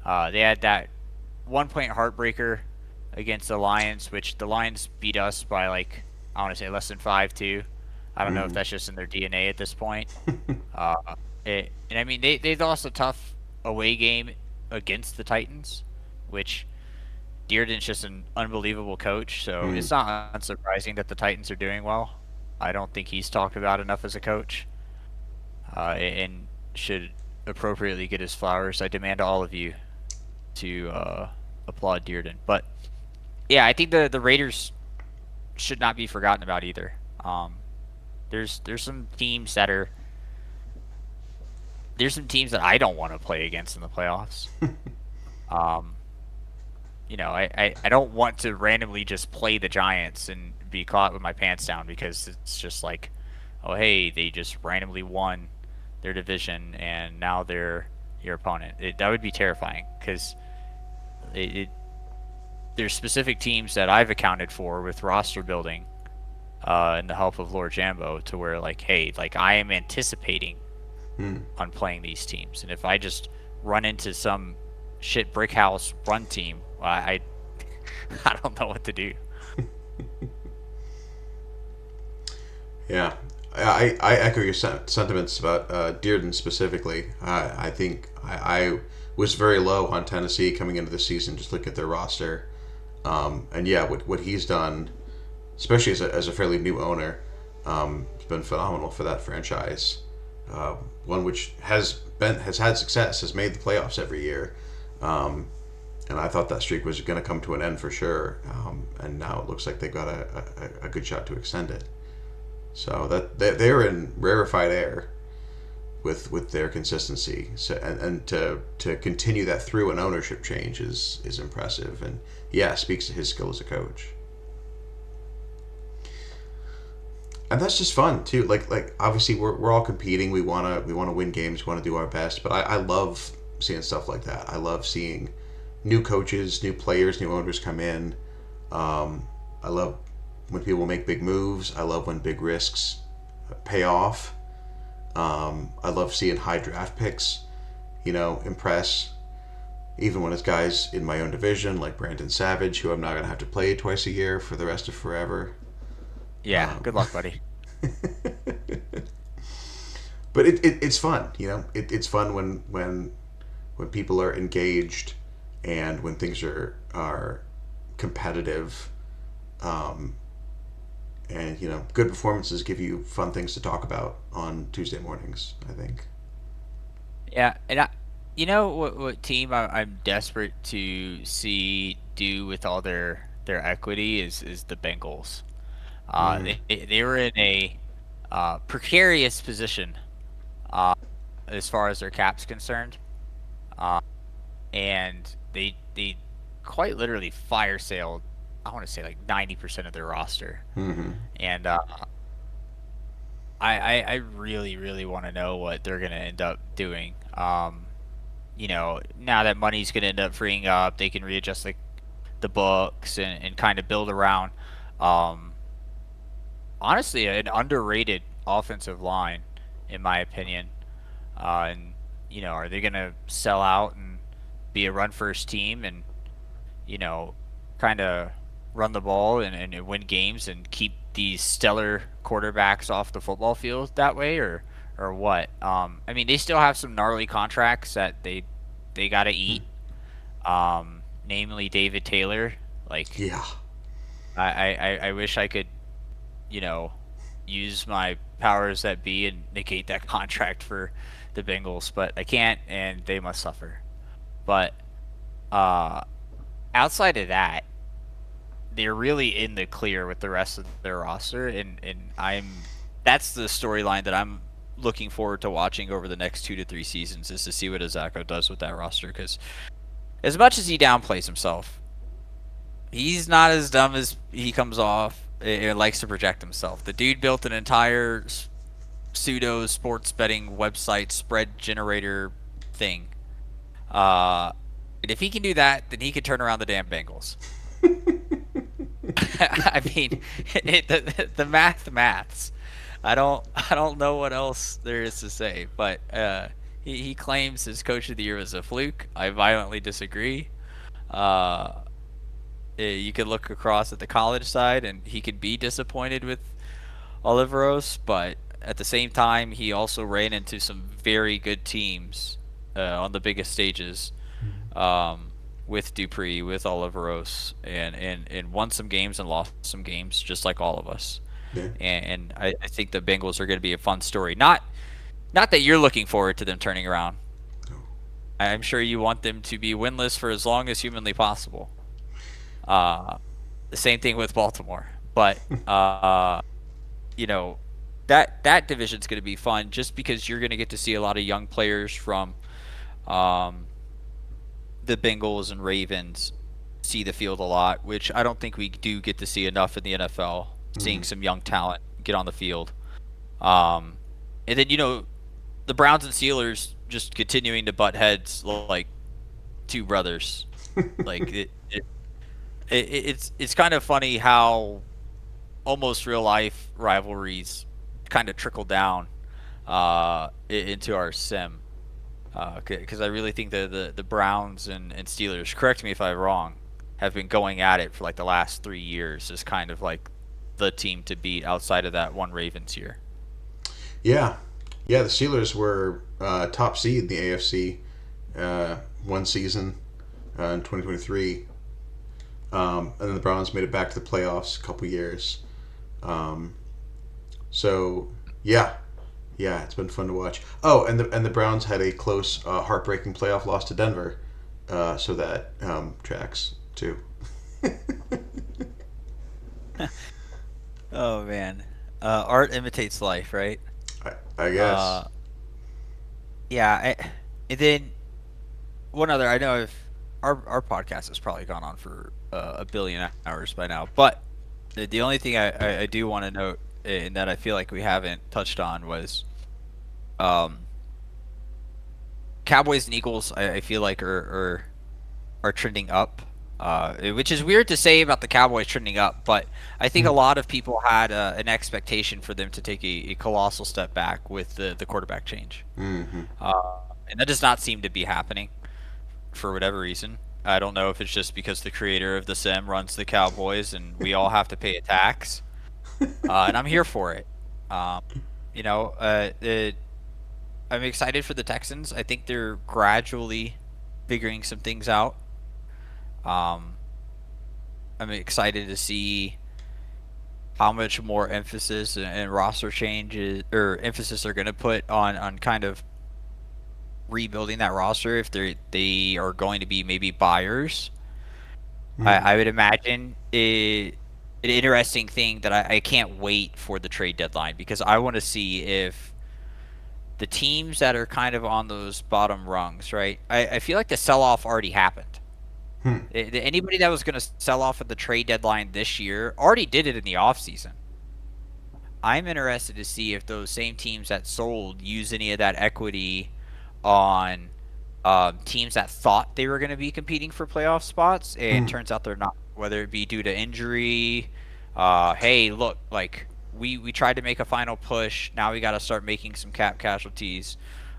they had that 1 point heartbreaker against the Lions, which the Lions beat us by like I want to say less than 5-2. I don't know if Mm. that's just in their DNA at this point. Uh, and I mean they lost a tough away game against the Titans, which Dearden's just an unbelievable coach, so Mm. it's not unsurprising that the Titans are doing well. I don't think he's talked about enough as a coach, and should appropriately get his flowers. I demand all of you to applaud Dearden. But yeah, I think the Raiders should not be forgotten about either. There's some teams that are there's some teams that I don't want to play against in the playoffs. Um, I don't want to randomly just play the Giants and be caught with my pants down because it's just like, oh hey, they just randomly won their division and now they're your opponent. That would be terrifying because it there's specific teams that I've accounted for with roster building, and the help of Lord Jambo to where like, hey, like I am anticipating Mm. on playing these teams, and if I just run into some shit brick house run team, I don't know what to do. Yeah. I echo your sentiments about Dearden specifically. I think I was very low on Tennessee coming into the season. Just look at their roster, and yeah, what he's done, especially as a fairly new owner, has been phenomenal for that franchise. Uh, One which has had success, has made the playoffs every year, and I thought that streak was going to come to an end for sure. And now it looks like they've got a good shot to extend it. So that they're in rarefied air with their consistency. So and to continue that through an ownership change is impressive, and yeah, speaks to his skill as a coach. And that's just fun too. Like obviously we're all competing. We wanna win games. We want to do our best. But I love seeing stuff like that. I love seeing new coaches, new players, new owners come in. I love when people make big moves. I love when big risks pay off. I love seeing high draft picks, impress. Even when it's guys in my own division like Brandon Savage, who I'm not gonna have to play twice a year for the rest of forever. Yeah, Um, good luck, buddy. but it's fun, it's fun when people are engaged and when things are competitive, um, and good performances give you fun things to talk about on Tuesday mornings, I think. Yeah, and you know what team I'm desperate to see do with all their equity is the Bengals. Mm. They were in a precarious position uh, as far as their cap's concerned, uh, and they quite literally fire sailed. I want to say like 90% of their roster, Mm-hmm. and I really want to know what they're gonna end up doing. Now that money's gonna end up freeing up, they can readjust the books and kind of build around. Um, Honestly, an underrated offensive line, in my opinion. And are they gonna sell out and be a run first team and you know kind of run the ball and win games and keep these stellar quarterbacks off the football field that way, or what? I mean, they still have some gnarly contracts that they got to eat. Namely David Taylor. Like Yeah. I wish I could you know, use my powers that be and negate that contract for the Bengals, but I can't, and they must suffer. But uh, outside of that, they're really in the clear with the rest of their roster, and I'm that's the storyline that I'm looking forward to watching over the next 2 to 3 seasons is to see what Azako does with that roster. Because as much as he downplays himself, he's not as dumb as he comes off. It likes to project himself. The dude built an entire pseudo sports betting website spread generator thing. And if he can do that, then he can turn around the damn Bengals. I mean, the maths. I don't know what else there is to say, but he claims his coach of the year was a fluke. I violently disagree. Uh, you could look across at the college side, and he could be disappointed with Oliveros, but at the same time, he also ran into some very good teams on the biggest stages, with Dupree, with Oliveros, and won some games and lost some games, just like all of us. Yeah. And I think the Bengals are going to be a fun story. Not that you're looking forward to them turning around. No. I'm sure you want them to be winless for as long as humanly possible. Uh, the same thing with Baltimore, but you know that division's going to be fun just because you're going to get to see a lot of young players from um, the Bengals and Ravens see the field a lot, which I don't think we do get to see enough in the NFL. Mm-hmm. Seeing some young talent get on the field, um, and then the Browns and Steelers just continuing to butt heads like two brothers. Like it's kind of funny how almost real life rivalries kind of trickle down into our sim. Because I really think the Browns and Steelers, correct me if I'm wrong, have been going at it for like the last 3 years as kind of like the team to beat outside of that one Ravens year. Yeah, yeah. The Steelers were top seed in the AFC one season in 2023, and then the Browns made it back to the playoffs a couple years. Um, so yeah, yeah, it's been fun to watch. Oh, and the Browns had a close, heartbreaking playoff loss to Denver, so that tracks too. Oh man, art imitates life, right? I guess. Uh, yeah. And then one other. I know if our podcast has probably gone on for a billion hours by now, but the only thing I do want to note and that I feel like we haven't touched on was um, Cowboys and Eagles. I feel like are trending up, which is weird to say about the Cowboys trending up, but I think a Mm, lot of people had an expectation for them to take a colossal step back with the quarterback change, mm-hmm. uh, and that does not seem to be happening for whatever reason. I don't know if it's just because the creator of the sim runs the Cowboys and we all have to pay a tax, and I'm here for it. Um, you know, I'm excited for the Texans. I think they're gradually figuring some things out. Um, I'm excited to see how much more emphasis and roster changes or emphasis they're going to put on kind of rebuilding that roster if they are going to be maybe buyers. Mm, I would imagine an interesting thing that I can't wait for the trade deadline because I want to see if the teams that are kind of on those bottom rungs, right? I feel like the sell off already happened. hmm, Anybody that was going to sell off at the trade deadline this year already did it in the offseason. I'm interested to see if those same teams that sold use any of that equity on teams that thought they were going to be competing for playoff spots, and hmm. turns out they're not. Whether it be due to injury, hey, look, like we tried to make a final push. Now we got to start making some cap casualties.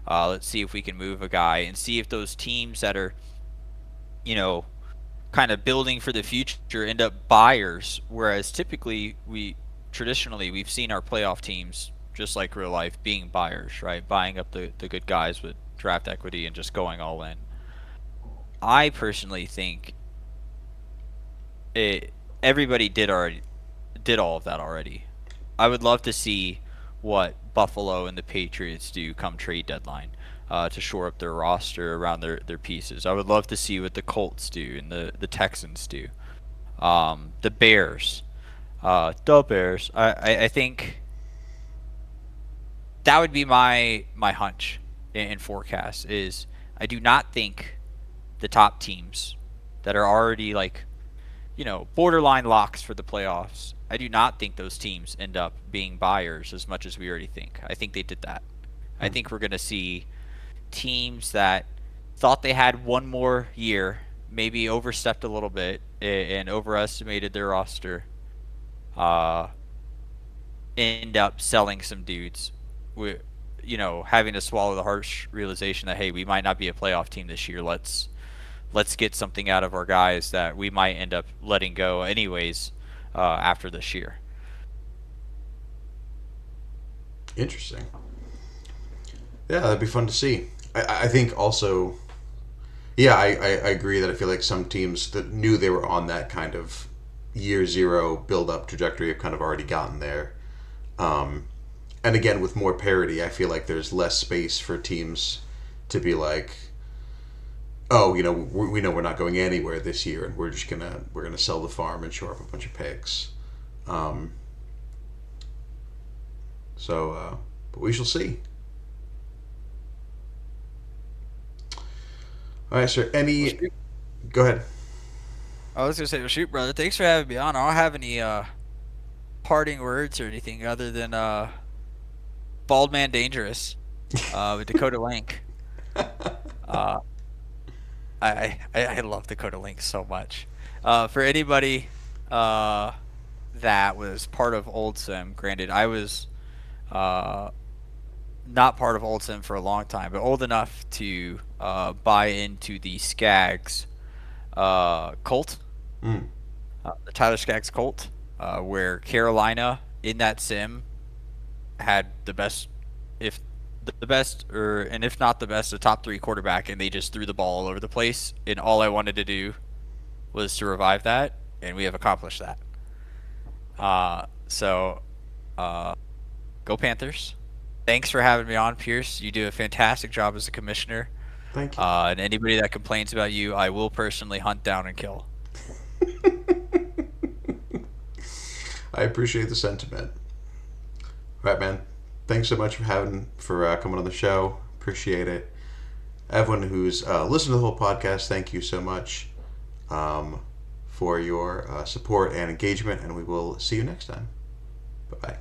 Let's see if we can move a guy and see if those teams that are, you know, kind of building for the future end up buyers, whereas typically we traditionally we've seen our playoff teams just like real life being buyers, right? Buying up the good guys with draft equity and just going all in. I personally think it everybody did all of that already. I would love to see what Buffalo and the Patriots do come trade deadline to shore up their roster around their pieces. I would love to see what the Colts do and the Texans do. The Bears. The Bears. I think that would be my hunch and forecast is I do not think the top teams that are already like, borderline locks for the playoffs. I do not think those teams end up being buyers as much as we already think. I think they did that. I Hmm. think we're going to see teams that thought they had one more year, maybe overstepped a little bit and overestimated their roster, uh, end up selling some dudes. We, having to swallow the harsh realization that hey, we might not be a playoff team this year. Let's get something out of our guys that we might end up letting go anyways after this year. Interesting. Yeah, that'd be fun to see. I think also, yeah, I agree that I feel like some teams that knew they were on that kind of year zero build up trajectory have kind of already gotten there. Um, and again, with more parity, I feel like there's less space for teams to be like, oh, we know we're not going anywhere this year, and we're gonna sell the farm and shore up a bunch of picks. Um, but we shall see. All right, sir. Well, Any? shoot. Go ahead. I was gonna say, well, shoot, brother. Thanks for having me on. I don't have any parting words or anything other than Bald Man Dangerous with Dakota Link. Uh, I love Dakota Link so much. For anybody uh, that was part of Old Sim, granted, I was uh, not part of Old Sim for a long time, but old enough to buy into the Skaggs cult, Mm. the Tyler Skaggs cult, where Carolina in that sim had the best. if the best, or and if not the best, a top three quarterback, and they just threw the ball all over the place. And all I wanted to do was to revive that, and we have accomplished that. So uh, go Panthers. Thanks for having me on, Pierce. You do a fantastic job as a commissioner. Thank you. And anybody that complains about you, I will personally hunt down and kill. I appreciate the sentiment. All right, man. Thanks so much for coming on the show. Appreciate it. Everyone who's listened to the whole podcast, thank you so much for your support and engagement, and we will see you next time. Bye bye.